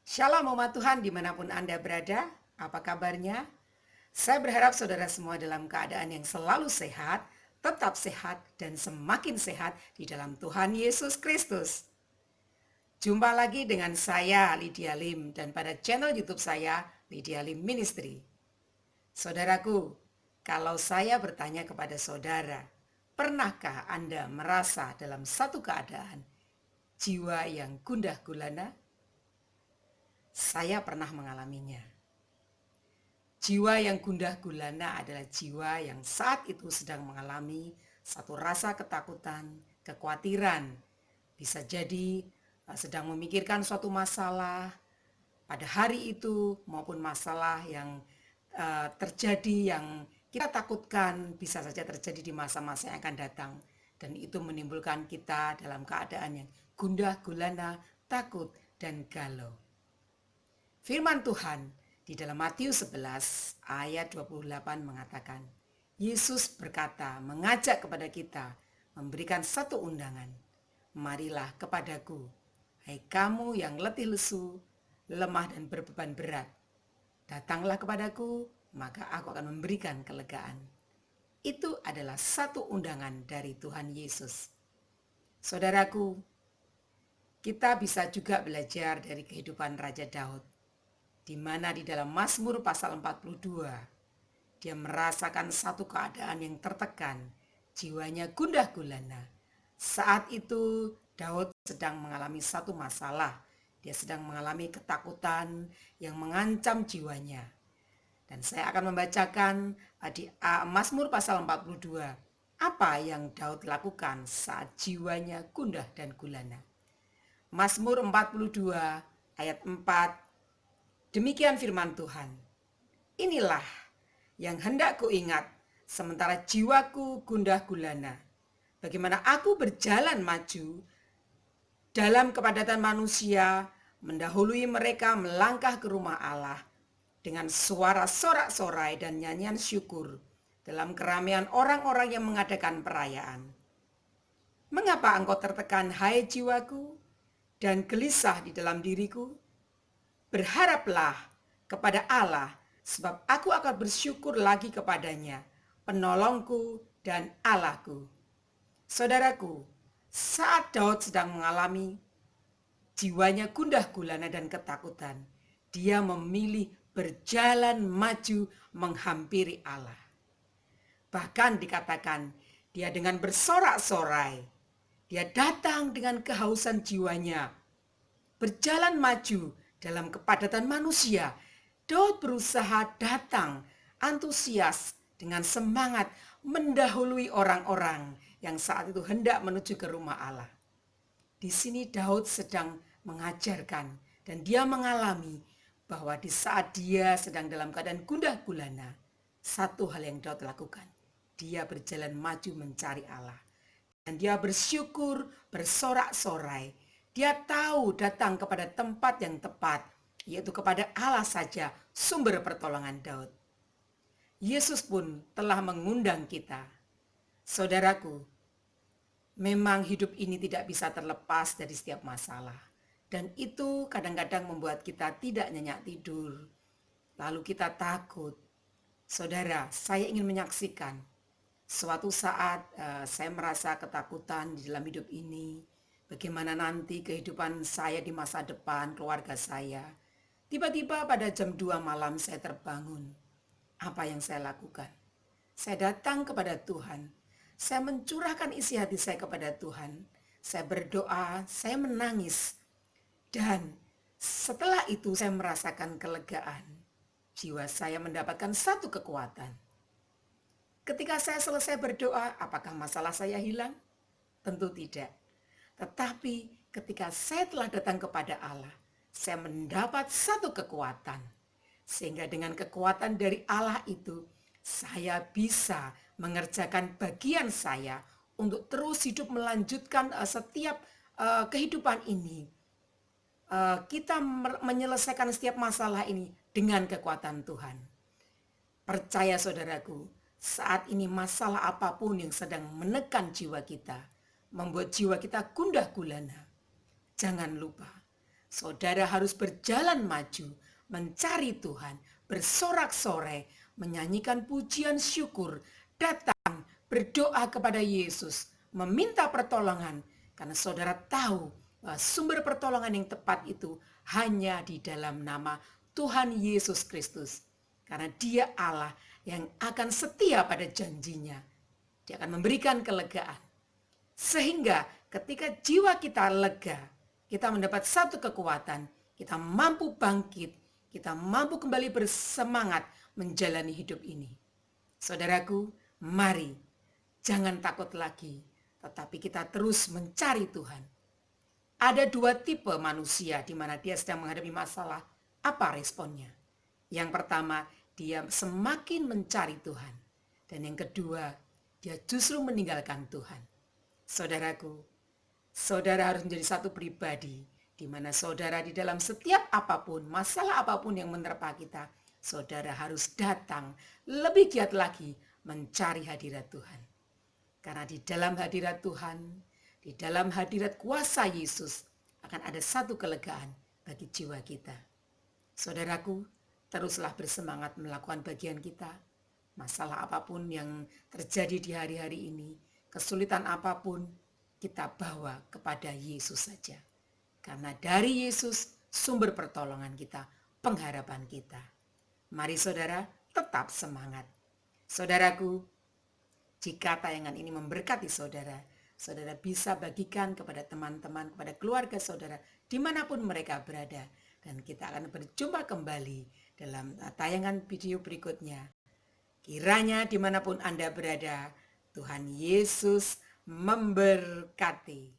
Shalom umat Tuhan dimanapun Anda berada, apa kabarnya? Saya berharap saudara semua dalam keadaan yang selalu sehat, tetap sehat, dan semakin sehat di dalam Tuhan Yesus Kristus. Jumpa lagi dengan saya Lydia Lim dan pada channel YouTube saya Lydia Lim Ministry. Saudaraku, kalau saya bertanya kepada saudara, pernahkah Anda merasa dalam satu keadaan jiwa yang gundah gulana? Saya pernah mengalaminya. Jiwa yang gundah gulana adalah jiwa yang saat itu sedang mengalami satu rasa ketakutan, kekhawatiran. Bisa jadi sedang memikirkan suatu masalah pada hari itu maupun masalah yang terjadi yang kita takutkan bisa saja terjadi di masa-masa yang akan datang. Dan itu menimbulkan kita dalam keadaan yang gundah gulana, takut, dan galau. Firman Tuhan di dalam Matius 11 ayat 28 mengatakan, Yesus berkata, mengajak kepada kita, memberikan satu undangan. Marilah kepadaku, hai kamu yang letih lesu, lemah dan berbeban berat. Datanglah kepadaku, maka aku akan memberikan kelegaan. Itu adalah satu undangan dari Tuhan Yesus. Saudaraku, kita bisa juga belajar dari kehidupan Raja Daud, di mana di dalam Mazmur pasal 42, dia merasakan satu keadaan yang tertekan, jiwanya gundah gulana. Saat itu Daud sedang mengalami satu masalah, dia sedang mengalami ketakutan yang mengancam jiwanya. Dan saya akan membacakan di Mazmur pasal 42, apa yang Daud lakukan saat jiwanya gundah dan gulana. Mazmur 42 ayat 4. Demikian firman Tuhan. Inilah yang hendak kuingat sementara jiwaku gundah gulana. Bagaimana aku berjalan maju dalam kepadatan manusia, mendahului mereka melangkah ke rumah Allah dengan suara sorak-sorai dan nyanyian syukur dalam keramaian orang-orang yang mengadakan perayaan. Mengapa engkau tertekan, hai jiwaku, dan gelisah di dalam diriku? Berharaplah kepada Allah, sebab aku akan bersyukur lagi kepadanya, penolongku dan Allahku. Saudaraku, saat Daud sedang mengalami jiwanya gundah gulana dan ketakutan, dia memilih berjalan maju menghampiri Allah. Bahkan dikatakan dia dengan bersorak-sorai, dia datang dengan kehausan jiwanya, berjalan maju dalam kepadatan manusia. Daud berusaha datang antusias dengan semangat mendahului orang-orang yang saat itu hendak menuju ke rumah Allah. Di sini Daud sedang mengajarkan dan dia mengalami bahwa di saat dia sedang dalam keadaan gundah gulana, satu hal yang Daud lakukan, dia berjalan maju mencari Allah. Dan dia bersyukur, bersorak-sorai. Dia tahu datang kepada tempat yang tepat, yaitu kepada Allah saja, sumber pertolongan Daud. Yesus pun telah mengundang kita. Saudaraku, memang hidup ini tidak bisa terlepas dari setiap masalah. Dan itu kadang-kadang membuat kita tidak nyenyak tidur. Lalu kita takut. Saudara, saya ingin menyaksikan suatu saat saya merasa ketakutan di dalam hidup ini. Bagaimana nanti kehidupan saya di masa depan, keluarga saya. Tiba-tiba pada jam 2 malam saya terbangun. Apa yang saya lakukan? Saya datang kepada Tuhan. Saya mencurahkan isi hati saya kepada Tuhan. Saya berdoa, saya menangis. Dan setelah itu saya merasakan kelegaan. Jiwa saya mendapatkan satu kekuatan. Ketika saya selesai berdoa, apakah masalah saya hilang? Tentu tidak. Tetapi ketika saya telah datang kepada Allah, saya mendapat satu kekuatan. Sehingga dengan kekuatan dari Allah itu, saya bisa mengerjakan bagian saya untuk terus hidup melanjutkan setiap kehidupan ini. Kita menyelesaikan setiap masalah ini dengan kekuatan Tuhan. Percaya saudaraku, saat ini masalah apapun yang sedang menekan jiwa kita, membuat jiwa kita gundah gulana, jangan lupa Saudara harus berjalan maju, mencari Tuhan, bersorak-sorai, menyanyikan pujian syukur, datang berdoa kepada Yesus, meminta pertolongan, karena saudara tahu bahwa sumber pertolongan yang tepat itu hanya di dalam nama Tuhan Yesus Kristus. Karena Dia Allah yang akan setia pada janjinya. Dia akan memberikan kelegaan. Sehingga ketika jiwa kita lega, kita mendapat satu kekuatan, kita mampu bangkit, kita mampu kembali bersemangat menjalani hidup ini. Saudaraku, mari jangan takut lagi, tetapi kita terus mencari Tuhan. Ada dua tipe manusia di mana dia sedang menghadapi masalah. Apa responnya? Yang pertama, dia semakin mencari Tuhan. Dan yang kedua, dia justru meninggalkan Tuhan. Saudaraku, saudara harus menjadi satu pribadi di mana saudara di dalam setiap apapun, masalah apapun yang menerpa kita, saudara harus datang lebih giat lagi mencari hadirat Tuhan. Karena di dalam hadirat Tuhan, di dalam hadirat kuasa Yesus akan ada satu kelegaan bagi jiwa kita. Saudaraku, teruslah bersemangat melakukan bagian kita. Masalah apapun yang terjadi di hari-hari ini, kesulitan apapun, kita bawa kepada Yesus saja. Karena dari Yesus sumber pertolongan kita, pengharapan kita. Mari saudara, tetap semangat. Saudaraku, jika tayangan ini memberkati saudara, saudara bisa bagikan kepada teman-teman, kepada keluarga saudara, dimanapun mereka berada. Dan kita akan berjumpa kembali dalam tayangan video berikutnya. Kiranya dimanapun Anda berada, Tuhan Yesus memberkati.